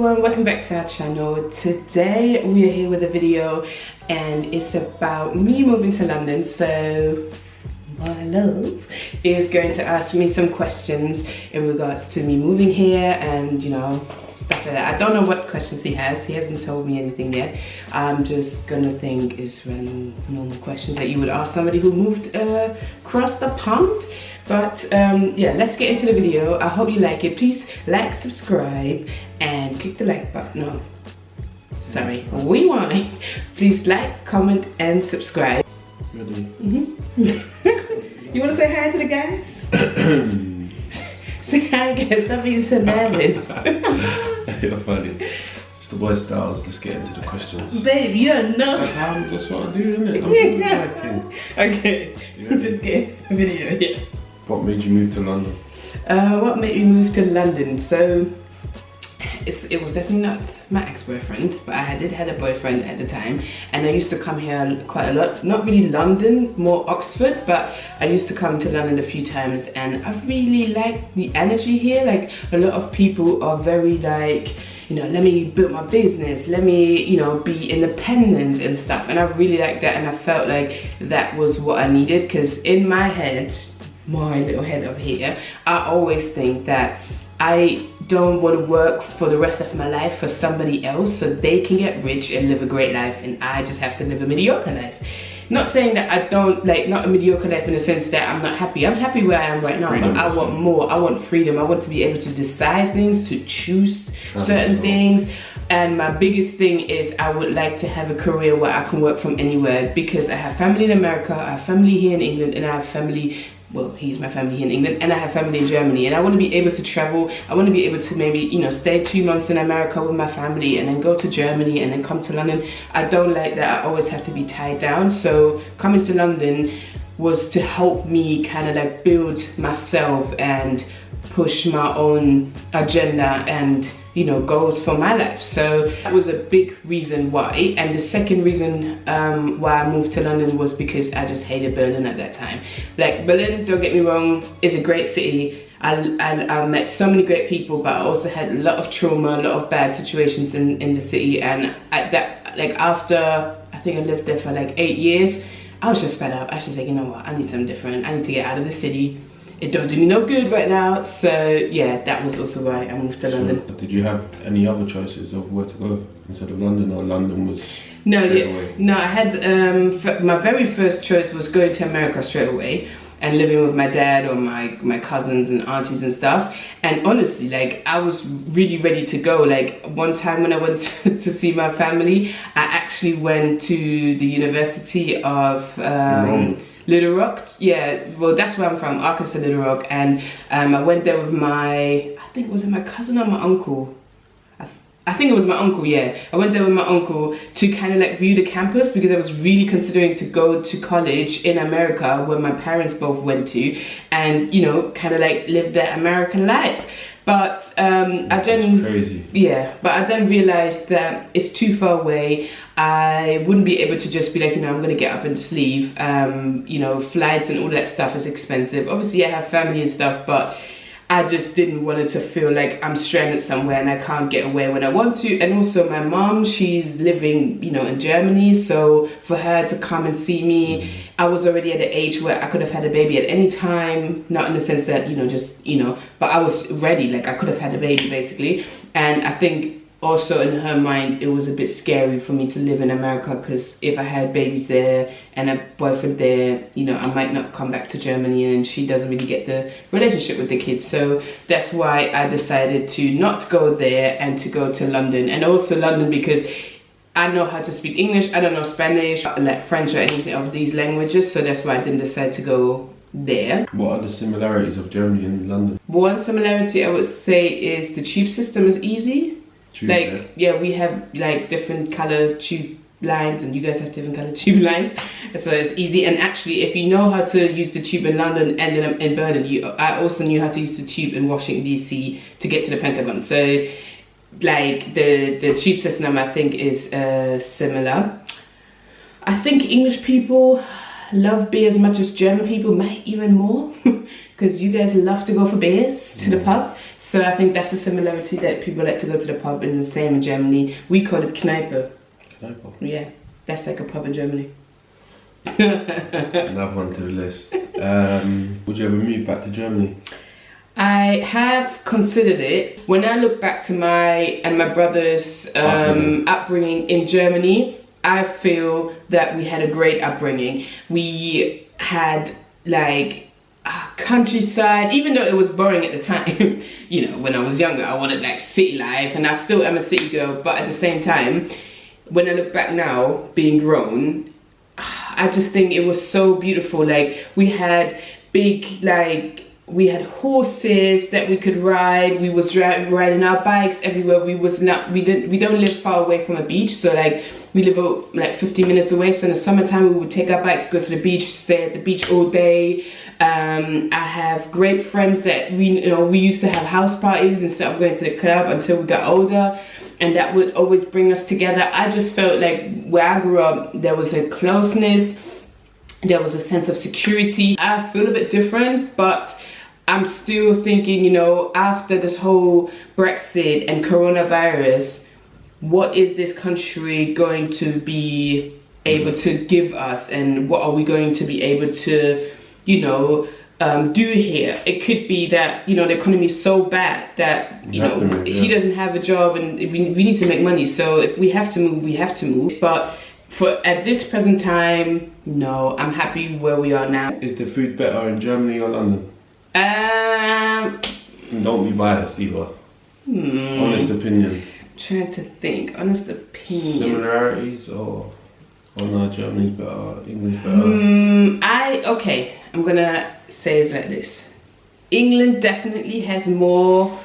everyone, welcome back to our channel. Today we are here with a video and it's about me moving to London. So my love is going to ask me some questions in regards to me moving here and, you know, stuff like that. I don't know what questions he has. He hasn't told me anything yet. I'm just gonna think it's random normal questions that you would ask somebody who moved across the pond. But yeah, let's get into the video. I hope you like it. Please like, subscribe, and click the like button. No, sorry, rewind. Please like, comment, and subscribe. Ready? You want to say hi to the guys? Say hi, guys. Stop being so nervous. You're funny. It's the boy styles. Let's get into the questions. Babe, you're not. That's what I do, isn't it? I'm doing working. Okay, just get into the video. Yes. What made you move to London? What made me move to London? So it was definitely not my ex-boyfriend, but I did have a boyfriend at the time, and I used to come here quite a lot. Not really London, more Oxford, but I used to come to London a few times, and I really like the energy here. Like, a lot of people are very like, you know, let me build my business, let me, you know, be independent and stuff, and I really like that, and I felt like that was what I needed, because in my head, my little head over here, I always think that I don't want to work for the rest of my life for somebody else so they can get rich and live a great life, and I just have to live a mediocre life. Not saying that I don't, like, not a mediocre life in the sense that I'm not happy. I'm happy where I am right now, freedom, but I want more. I want freedom. I want to be able to decide things, to choose certain things. And my biggest thing is I would like to have a career where I can work from anywhere, because I have family in America, I have family here in England, and I have family, well, he's my family here in England, and I have family in Germany, and I want to be able to travel. I want to be able to maybe, you know, stay 2 months in America with my family and then go to Germany and then come to London. I don't like that. I always have to be tied down. So coming to London was to help me kind of like build myself and push my own agenda and, you know, goals for my life. So that was a big reason why. And the second reason why I moved to London was because I just hated Berlin at that time. Like, Berlin, don't get me wrong, is a great city. I met so many great people, but I also had a lot of trauma, a lot of bad situations in the city. And at that, like, after I think I lived there for like 8 years, I was just fed up. I was just like, you know what, I need something different. I need to get out of the city. It don't do me no good right now. So yeah, that was also why I moved to London. Did you have any other choices of where to go instead of London, or London was no, straight yeah, away? No, I had my very first choice was going to America straight away and living with my dad or my cousins and aunties and stuff. And honestly, like, I was really ready to go. Like, one time when I went to see my family, I actually went to the University of Little Rock. Yeah, well, that's where I'm from, Arkansas, Little Rock. And I went there with I think, was it my cousin or my uncle? I think it was my uncle, yeah. I went there with my uncle to kind of like view the campus, because I was really considering to go to college in America where my parents both went to, and, you know, kind of like live that American life. But I then, crazy. Yeah, but I then realized that it's too far away. I wouldn't be able to just be like, you know, I'm gonna get up and just leave. You know, flights and all that stuff is expensive. Obviously, I have family and stuff, but I just didn't want it to feel like I'm stranded somewhere and I can't get away when I want to. And also my mom, she's living, you know, in Germany, so for her to come and see me, I was already at an age where I could have had a baby at any time. Not in the sense that, you know, just, you know, but I was ready, like I could have had a baby basically. And I think also in her mind, it was a bit scary for me to live in America, because if I had babies there and a boyfriend there, you know, I might not come back to Germany, and she doesn't really get the relationship with the kids. So that's why I decided to not go there and to go to London. And also London because I know how to speak English. I don't know Spanish, like French or anything of these languages. So that's why I didn't decide to go there. What are the similarities of Germany and London? One similarity I would say is the tube system is easy. Like, yeah, we have like different color tube lines, and you guys have different color tube lines, so it's easy. And actually, if you know how to use the tube in London and in Berlin, I also knew how to use the tube in Washington DC to get to the Pentagon. So like the tube system, I think, is similar. I think English people love beer as much as German people, might even more. because you guys love to go for beers to the pub. So I think that's a similarity, that people like to go to the pub, and the same in Germany. We call it Kneipe. Kneipe. Yeah, that's like a pub in Germany. Another one to the list. Would you ever move back to Germany? I have considered it. When I look back to my and my brother's upbringing in Germany, I feel that we had a great upbringing. We had like countryside, even though it was boring at the time. You know, when I was younger, I wanted like city life, and I still am a city girl. But at the same time, when I look back now, being grown, I just think it was so beautiful. Like we had big, like we had horses that we could ride. We was riding our bikes everywhere. We don't live far away from a beach, so like we live like 15 minutes away. So in the summertime, we would take our bikes, go to the beach, stay at the beach all day. I have great friends that we used to have house parties instead of going to the club until we got older, and that would always bring us together. I just felt like where I grew up, there was a closeness, there was a sense of security. I feel a bit different, but I'm still thinking, you know, after this whole Brexit and coronavirus, what is this country going to be able to give us, and what are we going to be able to, you know, do here? It could be that, you know, the economy is so bad that, you know, he doesn't have a job, and we need to make money. So if we have to move, we have to move. But at this present time, no, I'm happy where we are now. Is the food better in Germany or London? Don't be biased either. Honest opinion. Trying to think. Honest opinion. Similarities or no, Germany's better, England's better? Okay, I'm gonna say it like this. England definitely has more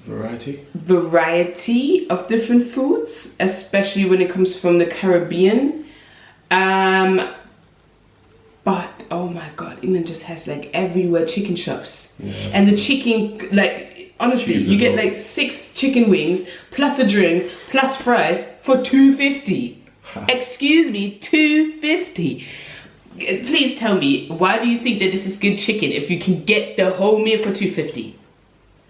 variety of different foods, especially when it comes from the Caribbean. But oh my god, England just has like everywhere chicken shops. Yeah. And the chicken, like honestly, you get like 6 chicken wings plus a drink plus fries for $2.50. Excuse me, $2.50. Please tell me, why do you think that this is good chicken if you can get the whole meal for $2.50?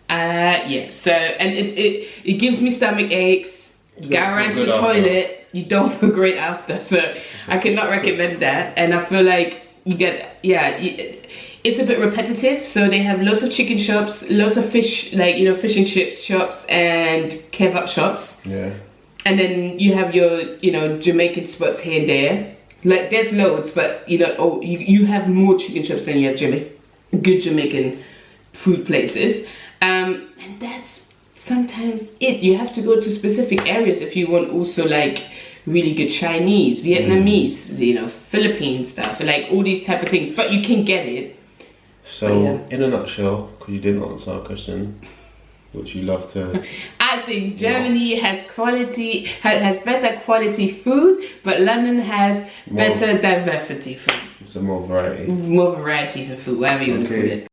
Yeah, so, and it gives me stomach aches, go around to the toilet, you don't feel great after, so I cannot recommend that. And I feel like you get, it's a bit repetitive. So they have lots of chicken shops, lots of fish, like, you know, fish and chips shops and kebab shops. Yeah. And then you have your, you know, Jamaican spots here and there. Like there's loads, but you know, you have more chicken shops than you have good Jamaican food places. And that's sometimes it. You have to go to specific areas if you want also like really good Chinese, Vietnamese, you know, Philippine stuff, like all these type of things, but you can get it. So in a nutshell, because you didn't answer our question, which you love to... I think Germany has quality, has better quality food, but London has better diversity food. So more variety. More varieties of food, whatever you want to call it.